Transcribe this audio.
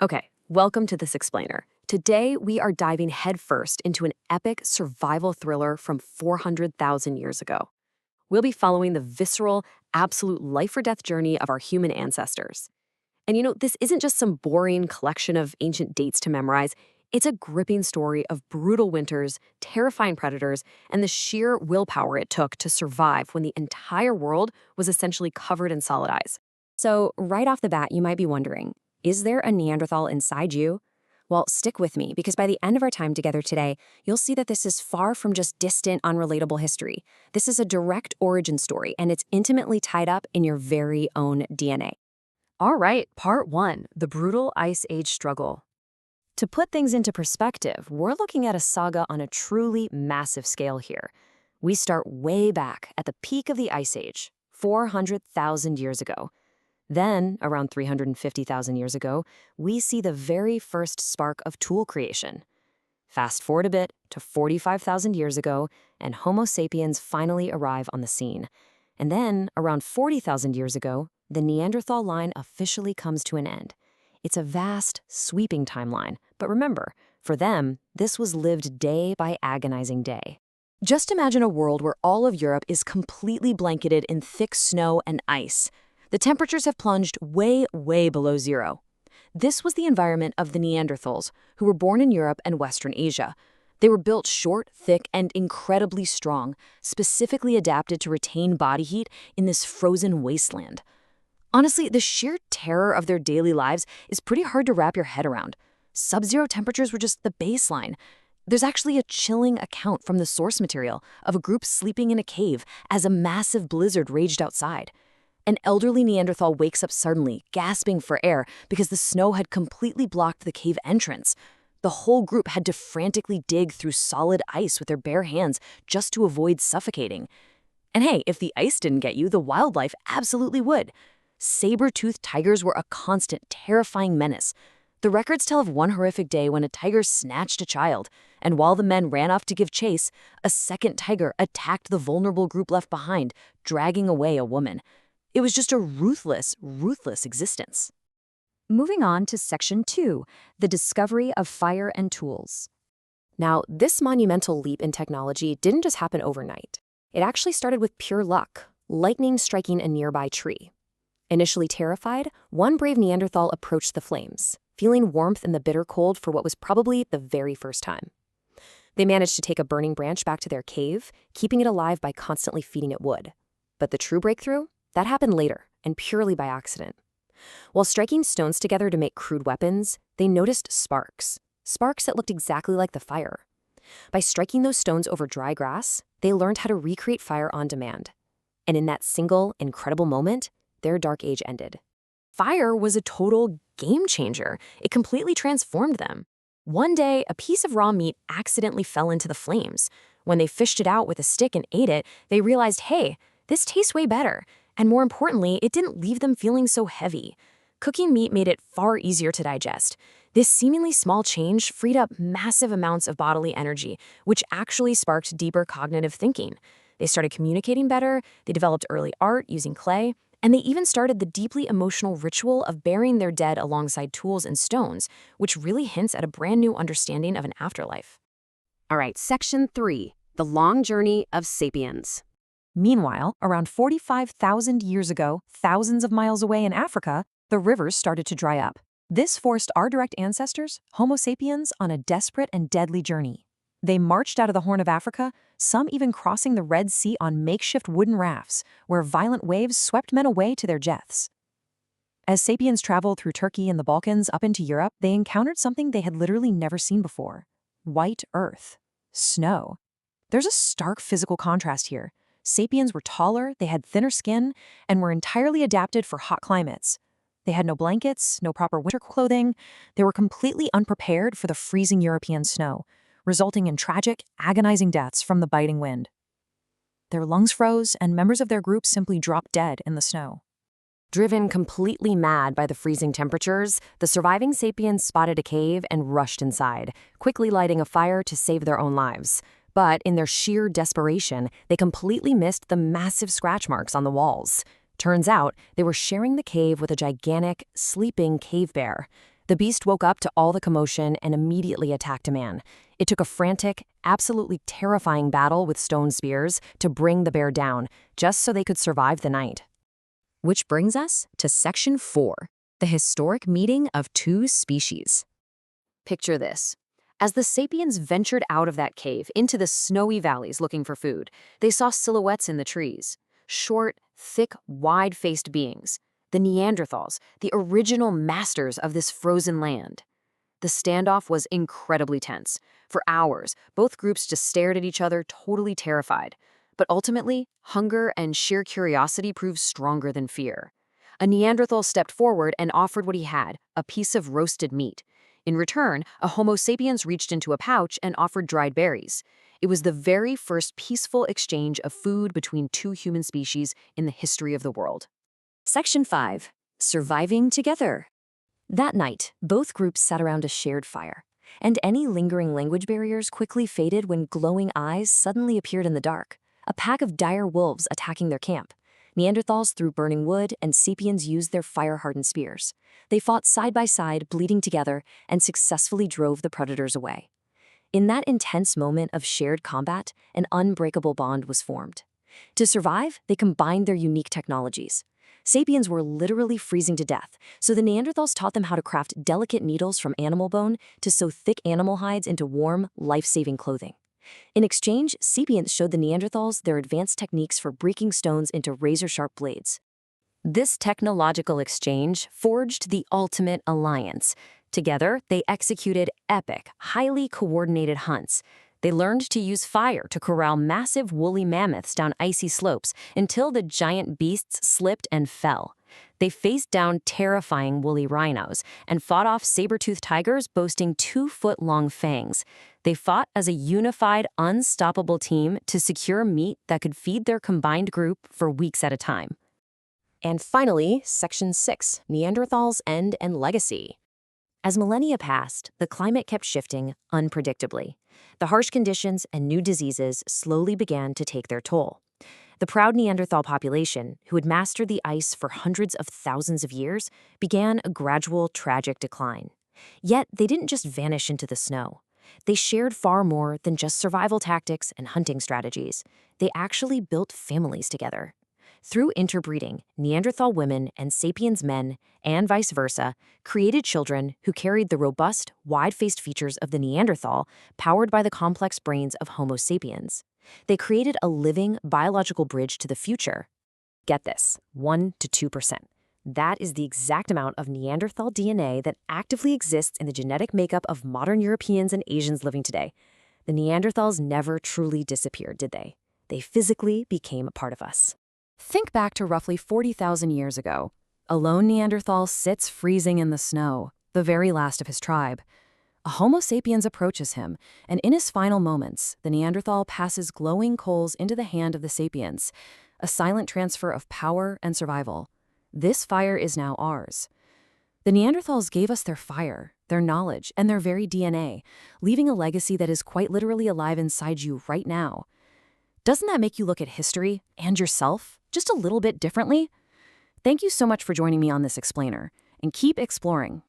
Okay, welcome to This Explainer. Today, we are diving headfirst into an epic survival thriller from 400,000 years ago. We'll be following the visceral, absolute life-or-death journey of our human ancestors. And this isn't just some boring collection of ancient dates to memorize. It's a gripping story of brutal winters, terrifying predators, and the sheer willpower it took to survive when the entire world was essentially covered in solid ice. So, right off the bat, you might be wondering, is there a Neanderthal inside you? Well, stick with me, because by the end of our time together today, you'll see that this is far from just distant, unrelatable history. This is a direct origin story, and it's intimately tied up in your very own DNA. All right, part one, the brutal Ice Age struggle. To put things into perspective, we're looking at a saga on a truly massive scale here. We start way back at the peak of the Ice Age, 400,000 years ago. Then, around 350,000 years ago, we see the very first spark of tool creation. Fast forward a bit to 45,000 years ago, and Homo sapiens finally arrive on the scene. And then, around 40,000 years ago, the Neanderthal line officially comes to an end. It's a vast, sweeping timeline, but remember, for them, this was lived day by agonizing day. Just imagine a world where all of Europe is completely blanketed in thick snow and ice. The temperatures have plunged way, way below zero. This was the environment of the Neanderthals, who were born in Europe and Western Asia. They were built short, thick, and incredibly strong, specifically adapted to retain body heat in this frozen wasteland. Honestly, the sheer terror of their daily lives is pretty hard to wrap your head around. Sub-zero temperatures were just the baseline. There's actually a chilling account from the source material of a group sleeping in a cave as a massive blizzard raged outside. An elderly Neanderthal wakes up suddenly, gasping for air because the snow had completely blocked the cave entrance. The whole group had to frantically dig through solid ice with their bare hands just to avoid suffocating. And hey, if the ice didn't get you, the wildlife absolutely would. Saber-toothed tigers were a constant, terrifying menace. The records tell of one horrific day when a tiger snatched a child, and while the men ran off to give chase, a second tiger attacked the vulnerable group left behind, dragging away a woman. It was just a ruthless, ruthless existence. Moving on to Section 2, the discovery of fire and tools. Now, this monumental leap in technology didn't just happen overnight. It actually started with pure luck, lightning striking a nearby tree. Initially terrified, one brave Neanderthal approached the flames, feeling warmth in the bitter cold for what was probably the very first time. They managed to take a burning branch back to their cave, keeping it alive by constantly feeding it wood. But the true breakthrough? That happened later, and purely by accident. While striking stones together to make crude weapons, they noticed sparks that looked exactly like the fire. By striking those stones over dry grass, they learned how to recreate fire on demand. And in that single, incredible moment, their dark age ended. Fire was a total game changer. It completely transformed them. One day, a piece of raw meat accidentally fell into the flames. When they fished it out with a stick and ate it, they realized, hey, this tastes way better. And more importantly, it didn't leave them feeling so heavy. Cooking meat made it far easier to digest. This seemingly small change freed up massive amounts of bodily energy, which actually sparked deeper cognitive thinking. They started communicating better, they developed early art using clay, and they even started the deeply emotional ritual of burying their dead alongside tools and stones, which really hints at a brand new understanding of an afterlife. All right, Section 3, the long journey of sapiens. Meanwhile, around 45,000 years ago, thousands of miles away in Africa, the rivers started to dry up. This forced our direct ancestors, Homo sapiens, on a desperate and deadly journey. They marched out of the Horn of Africa, some even crossing the Red Sea on makeshift wooden rafts, where violent waves swept men away to their deaths. As sapiens traveled through Turkey and the Balkans up into Europe, they encountered something they had literally never seen before: white earth, snow. There's a stark physical contrast here. Sapiens were taller, they had thinner skin, and were entirely adapted for hot climates. They had no blankets, no proper winter clothing. They were completely unprepared for the freezing European snow, resulting in tragic, agonizing deaths from the biting wind. Their lungs froze, and members of their group simply dropped dead in the snow. Driven completely mad by the freezing temperatures, the surviving sapiens spotted a cave and rushed inside, quickly lighting a fire to save their own lives. But in their sheer desperation, they completely missed the massive scratch marks on the walls. Turns out, they were sharing the cave with a gigantic, sleeping cave bear. The beast woke up to all the commotion and immediately attacked a man. It took a frantic, absolutely terrifying battle with stone spears to bring the bear down, just so they could survive the night. Which brings us to Section 4, the historic meeting of two species. Picture this. As the sapiens ventured out of that cave into the snowy valleys looking for food, they saw silhouettes in the trees. Short, thick, wide-faced beings. The Neanderthals, the original masters of this frozen land. The standoff was incredibly tense. For hours, both groups just stared at each other, totally terrified. But ultimately, hunger and sheer curiosity proved stronger than fear. A Neanderthal stepped forward and offered what he had, a piece of roasted meat. In return, a Homo sapiens reached into a pouch and offered dried berries. It was the very first peaceful exchange of food between two human species in the history of the world. Section 5. Surviving together. That night, both groups sat around a shared fire, and any lingering language barriers quickly faded when glowing eyes suddenly appeared in the dark, a pack of dire wolves attacking their camp. Neanderthals threw burning wood, and sapiens used their fire-hardened spears. They fought side by side, bleeding together, and successfully drove the predators away. In that intense moment of shared combat, an unbreakable bond was formed. To survive, they combined their unique technologies. Sapiens were literally freezing to death, so the Neanderthals taught them how to craft delicate needles from animal bone to sew thick animal hides into warm, life-saving clothing. In exchange, sapiens showed the Neanderthals their advanced techniques for breaking stones into razor-sharp blades. This technological exchange forged the ultimate alliance. Together, they executed epic, highly coordinated hunts. They learned to use fire to corral massive woolly mammoths down icy slopes until the giant beasts slipped and fell. They faced down terrifying woolly rhinos and fought off saber-toothed tigers boasting 2-foot-long fangs. They fought as a unified, unstoppable team to secure meat that could feed their combined group for weeks at a time. And finally, Section 6, Neanderthals' End and Legacy. As millennia passed, the climate kept shifting unpredictably. The harsh conditions and new diseases slowly began to take their toll. The proud Neanderthal population, who had mastered the ice for hundreds of thousands of years, began a gradual, tragic decline. Yet, they didn't just vanish into the snow. They shared far more than just survival tactics and hunting strategies. They actually built families together. Through interbreeding, Neanderthal women and sapiens men, and vice versa, created children who carried the robust, wide-faced features of the Neanderthal, powered by the complex brains of Homo sapiens. They created a living, biological bridge to the future. Get this, 1 to 2%. That is the exact amount of Neanderthal DNA that actively exists in the genetic makeup of modern Europeans and Asians living today. The Neanderthals never truly disappeared, did they? They physically became a part of us. Think back to roughly 40,000 years ago. A lone Neanderthal sits freezing in the snow, the very last of his tribe. A Homo sapiens approaches him, and in his final moments, the Neanderthal passes glowing coals into the hand of the sapiens, a silent transfer of power and survival. This fire is now ours. The Neanderthals gave us their fire, their knowledge, and their very DNA, leaving a legacy that is quite literally alive inside you right now. Doesn't that make you look at history and yourself just a little bit differently? Thank you so much for joining me on this explainer, and keep exploring.